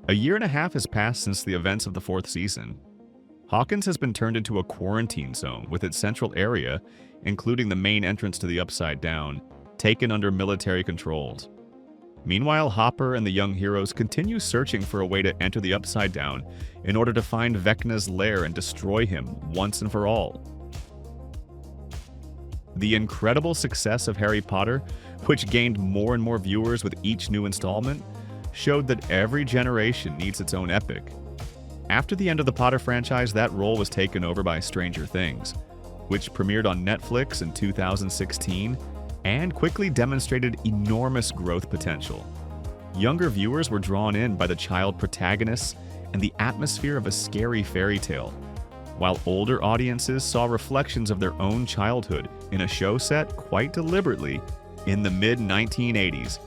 A year and a half has passed since the events of the fourth season. Hawkins has been turned into a quarantine zone with its central area, including the main entrance to the Upside Down, taken under military controls. Meanwhile, Hopper and the young heroes continue searching for a way to enter the Upside Down in order to find Vecna's lair and destroy him once and for all. The incredible success of Harry Potter, which gained more and more viewers with each new installment, showed that every generation needs its own epic. After the end of the Potter franchise, that role was taken over by Stranger Things, which premiered on Netflix in 2016 and quickly demonstrated enormous growth potential. Younger viewers were drawn in by the child protagonists and the atmosphere of a scary fairy tale, while older audiences saw reflections of their own childhood in a show set quite deliberately in the mid-1980s.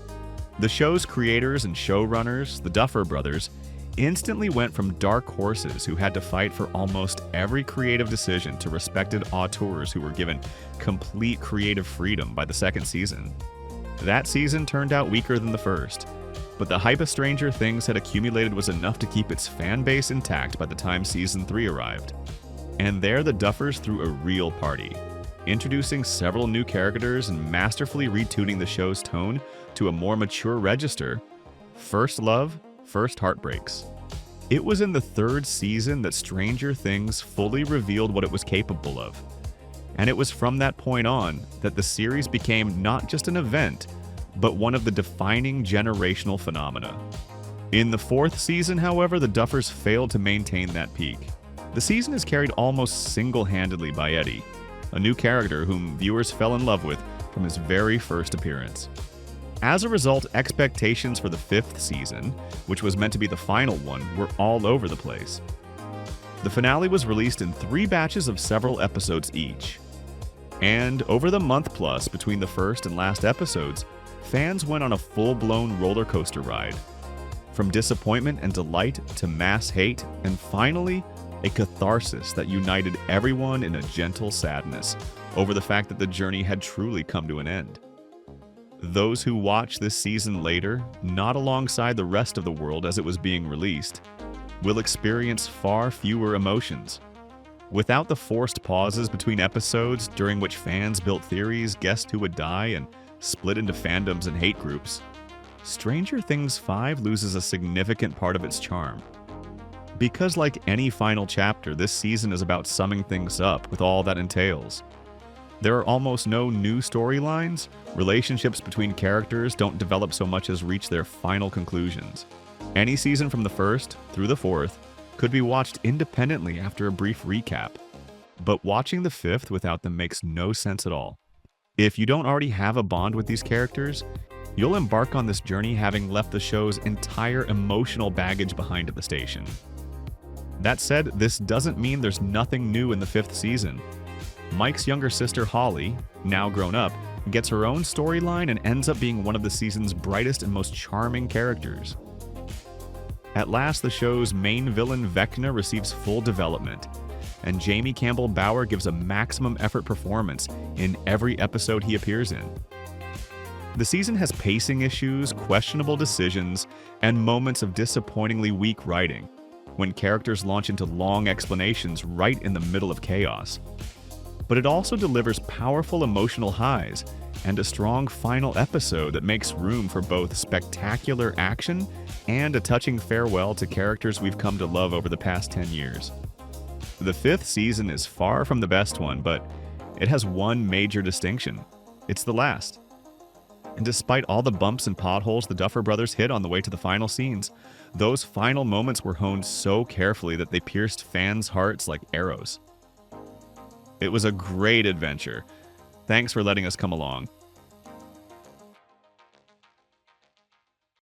The show's creators and showrunners, the Duffer brothers, instantly went from dark horses who had to fight for almost every creative decision to respected auteurs who were given complete creative freedom by the second season. That season turned out weaker than the first, but the hype of Stranger Things had accumulated was enough to keep its fan base intact by the time season 3 arrived. And there the Duffers threw a real party, introducing several new characters and masterfully retuning the show's tone to a more mature register. First love, first heartbreaks. It was in the third season that Stranger Things fully revealed what it was capable of. And it was from that point on that the series became not just an event, but one of the defining generational phenomena. In the fourth season, however, the Duffers failed to maintain that peak. The season is carried almost single-handedly by Eddie, a new character whom viewers fell in love with from his very first appearance. As a result, expectations for the fifth season, which was meant to be the final one, were all over the place. The finale was released in 3 batches of several episodes each. And over the month plus between the first and last episodes, fans went on a full-blown roller coaster ride. From disappointment and delight to mass hate, and finally, a catharsis that united everyone in a gentle sadness over the fact that the journey had truly come to an end. Those who watch this season later, not alongside the rest of the world as it was being released, will experience far fewer emotions. Without the forced pauses between episodes during which fans built theories, guessed who would die, and split into fandoms and hate groups, Stranger Things 5 loses a significant part of its charm. Because like any final chapter, this season is about summing things up with all that entails. There are almost no new storylines, relationships between characters don't develop so much as reach their final conclusions. Any season from the first through the fourth could be watched independently after a brief recap, but watching the fifth without them makes no sense at all. If you don't already have a bond with these characters, you'll embark on this journey having left the show's entire emotional baggage behind at the station. That said, this doesn't mean there's nothing new in the fifth season. Mike's younger sister Holly, now grown up, gets her own storyline and ends up being one of the season's brightest and most charming characters. At last, the show's main villain Vecna receives full development, and Jamie Campbell Bower gives a maximum effort performance in every episode he appears in. The season has pacing issues, questionable decisions, and moments of disappointingly weak writing, when characters launch into long explanations right in the middle of chaos. But it also delivers powerful emotional highs and a strong final episode that makes room for both spectacular action and a touching farewell to characters we've come to love over the past 10 years. The fifth season is far from the best one, but it has one major distinction. It's the last. And despite all the bumps and potholes the Duffer brothers hit on the way to the final scenes, those final moments were honed so carefully that they pierced fans' hearts like arrows. It was a great adventure. Thanks for letting us come along.